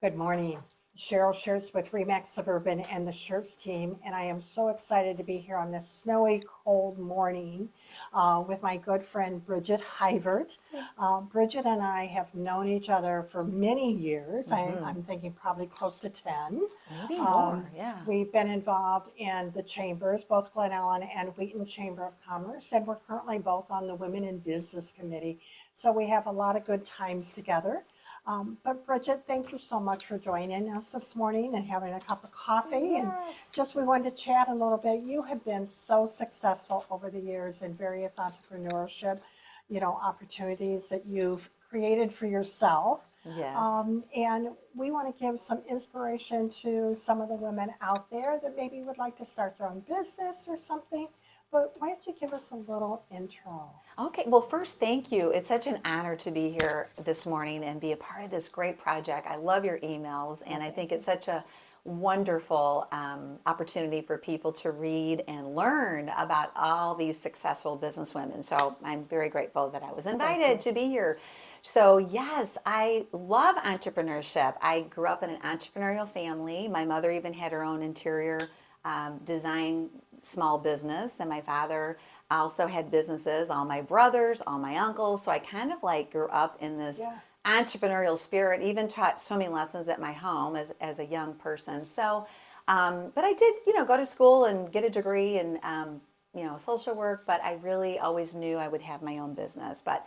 Good morning. Cheryl Shurtz with Remax Suburban and the Shurtz team, and I am so excited to be here on this snowy, cold morning with my good friend Brigit Huyvaert. Brigit and I have known each other for many years. I'm thinking probably close to 10. Maybe Um, more, yeah. we've been involved in the chambers, both Glen Ellen and Wheaton Chamber of Commerce, and we're currently both on the Women in Business Committee. So we have a lot of good times together. But Brigit, thank you so much for joining us this morning and having a cup of coffee. And Yes. just we wanted to chat a little bit. You have been so successful over the years in various entrepreneurship, opportunities that you've created for yourself. Yes. And we want to give some inspiration to some of the women out there that maybe would like to start their own business or something. But why don't you give us a little intro? Okay, well, first, thank you. It's such an honor to be here this morning and be a part of this great project. I love your emails, and I think it's such a wonderful opportunity for people to read and learn about all these successful businesswomen. So I'm very grateful that I was invited to be here. So, yes, I love entrepreneurship. I grew up in an entrepreneurial family. My mother even had her own interior design small business, and my father also had businesses, all my brothers, all my uncles. So I kind of like grew up in this entrepreneurial spirit, even taught swimming lessons at my home as a young person. So, but I did, go to school and get a degree in, social work, but I really always knew I would have my own business. But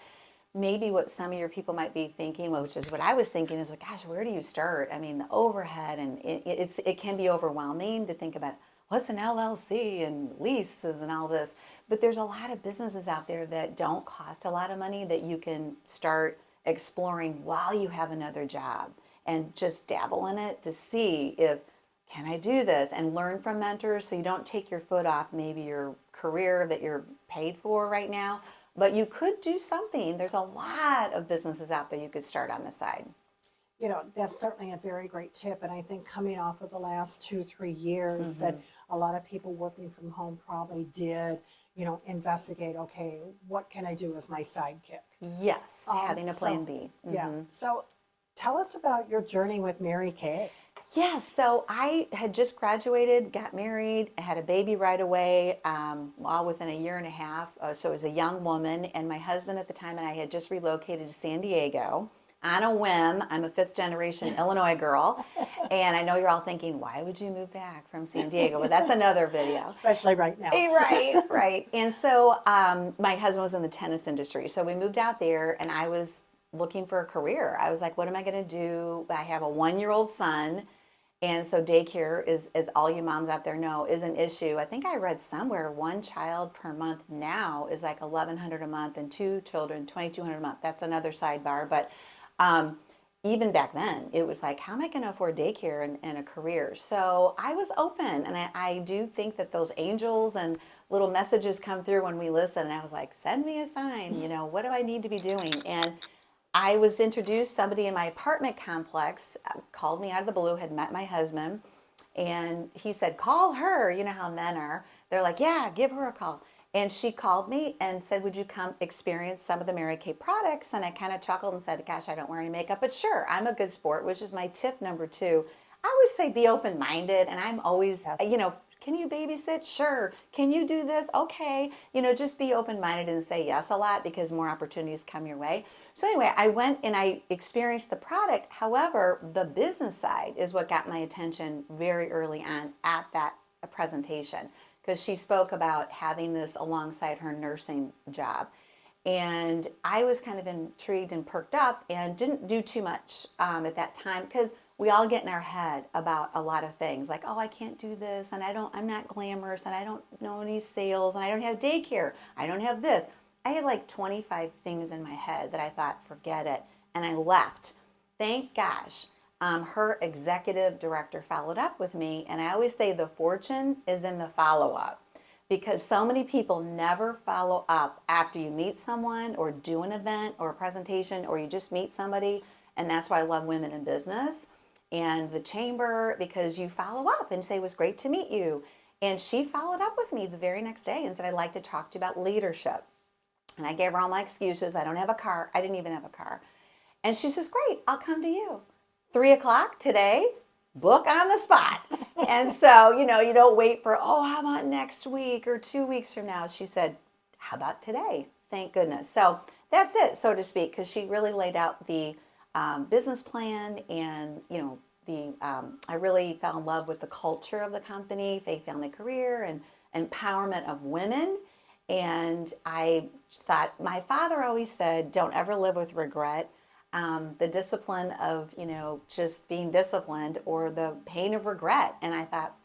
maybe what some of your people might be thinking, which is what I was thinking, is like, gosh, where do you start? I mean, the overhead, and it can be overwhelming to think about what's an LLC and leases and all this. But there's a lot of businesses out there that don't cost a lot of money that you can start exploring while you have another job and just dabble in it to see if, can I do this, and learn from mentors so you don't take your foot off maybe your career that you're paid for right now. But you could do something. There's a lot of businesses out there you could start on the side. That's certainly a very great tip. And I think coming off of the last 2, 3 years that a lot of people working from home probably did, investigate, okay, what can I do as my sidekick? Yes, having a plan B. Yeah. So tell us about your journey with Mary Kay. Yes, so I had just graduated, got married, had a baby right away, all within a year and a half. So I was a young woman, and my husband at the time and I had just relocated to San Diego on a whim. I'm a fifth generation Illinois girl, and I know you're all thinking, why would you move back from San Diego? But that's another video. Especially right now. Right, right. And so my husband was in the tennis industry, so we moved out there, and I was looking for a career. I was like, what am I going to do? I have a 1-year-old son. And so daycare is, as all you moms out there know, is an issue. I think I read somewhere one child per month now is like $1,100 a month, and 2 children, $2,200 a month. That's another sidebar. But even back then, it was like, how am I going to afford daycare and a career? So I was open, and I do think that those angels and little messages come through when we listen. And I was like, send me a sign. What do I need to be doing? And I was introduced, somebody in my apartment complex called me out of the blue, had met my husband, and he said, call her. You know how men are. They're like, yeah, give her a call. And she called me and said, would you come experience some of the Mary Kay products? And I kind of chuckled and said, gosh, I don't wear any makeup, but sure, I'm a good sport, which is my tip number 2. I always say be open-minded, and I'm always, can you babysit? Sure. Can you do this? Okay. Just be open-minded and say yes a lot, because more opportunities come your way. So anyway, I went and I experienced the product. However, the business side is what got my attention very early on at that presentation, because she spoke about having this alongside her nursing job. And I was kind of intrigued and perked up and didn't do too much at that time, because we all get in our head about a lot of things, like, oh, I can't do this, and I'm not glamorous, and I don't know any sales, and I don't have daycare, I don't have this. I had like 25 things in my head that I thought, forget it, and I left. Thank gosh. Her executive director followed up with me, and I always say the fortune is in the follow-up, because so many people never follow up after you meet someone or do an event or a presentation, or you just meet somebody, and that's why I love Women in Business and the chamber, because you follow up and say, it was great to meet you. And she followed up with me the very next day and said, I'd like to talk to you about leadership. And I gave her all my excuses. I don't have a car. I didn't even have a car. And she says, great, I'll come to you. 3:00 today, book on the spot. And so, you don't wait for, oh, how about next week or 2 weeks from now? She said, how about today? Thank goodness. So that's it, so to speak, because she really laid out the business plan, and, I really fell in love with the culture of the company, faith, family, career, and empowerment of women. And I thought, my father always said, don't ever live with regret. The discipline of, just being disciplined, or the pain of regret. And I thought,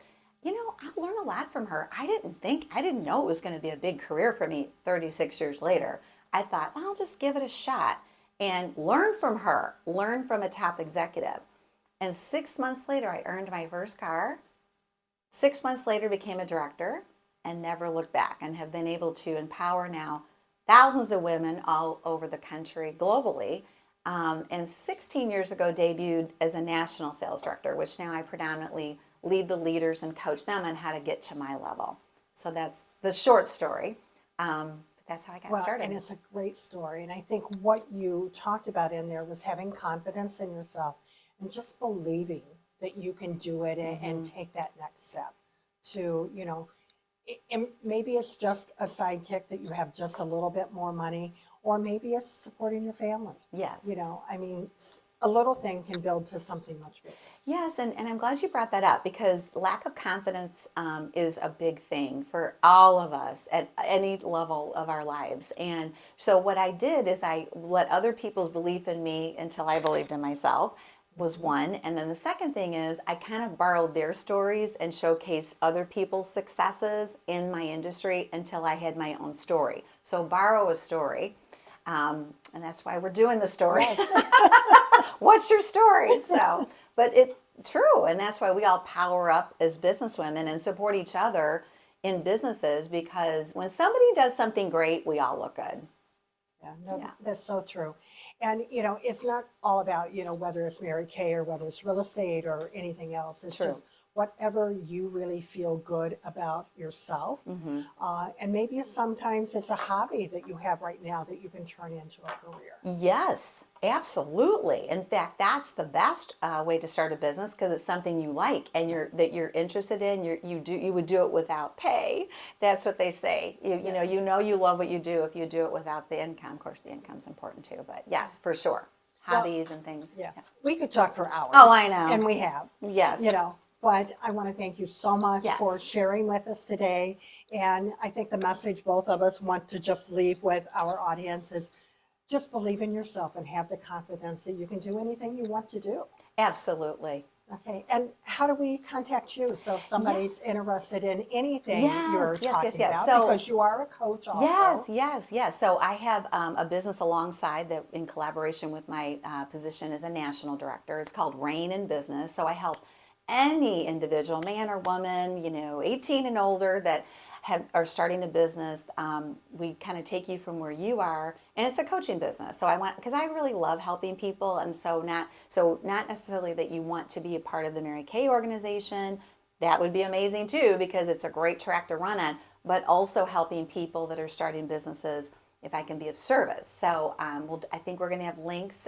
I'll learn a lot from her. I didn't know it was going to be a big career for me 36 years later. I thought, well, I'll just give it a shot and learn from her, learn from a top executive. And 6 months later, I earned my first car. 6 months later, became a director, and never looked back, and have been able to empower now thousands of women all over the country, globally. And 16 years ago, debuted as a national sales director, which now I predominantly lead the leaders and coach them on how to get to my level. So that's the short story. But that's how I got started. And it's a great story. And I think what you talked about in there was having confidence in yourself and just believing that you can do it, and take that next step to, maybe it's just a sidekick that you have just a little bit more money, or maybe it's supporting your family. Yes. A little thing can build to something much bigger. Yes, and I'm glad you brought that up, because lack of confidence is a big thing for all of us at any level of our lives. And so what I did is I let other people's belief in me until I believed in myself, was one. And then the second thing is I kind of borrowed their stories and showcased other people's successes in my industry until I had my own story. So borrow a story. And that's why we're doing the story. What's your story? So, but it's true. And that's why we all power up as businesswomen and support each other in businesses, because when somebody does something great, we all look good. Yeah, that's so true. And, it's not all about, whether it's Mary Kay or whether it's real estate or anything else. It's True. just whatever you really feel good about yourself. And maybe sometimes it's a hobby that you have right now that you can turn into a career. Yes, absolutely. In fact, that's the best way to start a business, because it's something you like and you're interested in. You would do it without pay. That's what they say. You love what you do if you do it without the income. Of course, the income's important too, but yes, for sure. Hobbies and things. Yeah. We could talk for hours. Oh, I know. And we have. Yes. But I want to thank you so much for sharing with us today. And I think the message both of us want to just leave with our audience is just believe in yourself and have the confidence that you can do anything you want to do. Absolutely. Okay. And how do we contact you? So if somebody's interested in anything you're talking about, So, because you are a coach also. Yes. So I have a business alongside that, in collaboration with my position as a national director. It's called Reign in Business. So I help any individual, man or woman, 18 and older, that are starting a business. We kind of take you from where you are, and it's a coaching business. So because I really love helping people, and so not necessarily that you want to be a part of the Mary Kay organization. That would be amazing too, because it's a great track to run on, but also helping people that are starting businesses, if I can be of service. So I think we're going to have links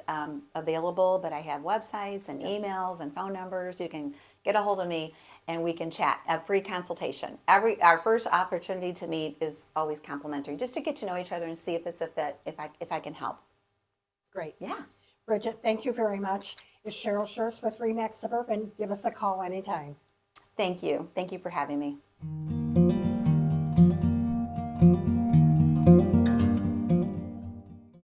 available, but I have websites and emails and phone numbers. You can get a hold of me and we can chat. A free consultation. Our first opportunity to meet is always complimentary, just to get to know each other and see if it's a fit, if I can help. Great. Yeah. Brigit, thank you very much. It's Cheryl Shurtz with Remax Suburban. Give us a call anytime. Thank you. Thank you for having me.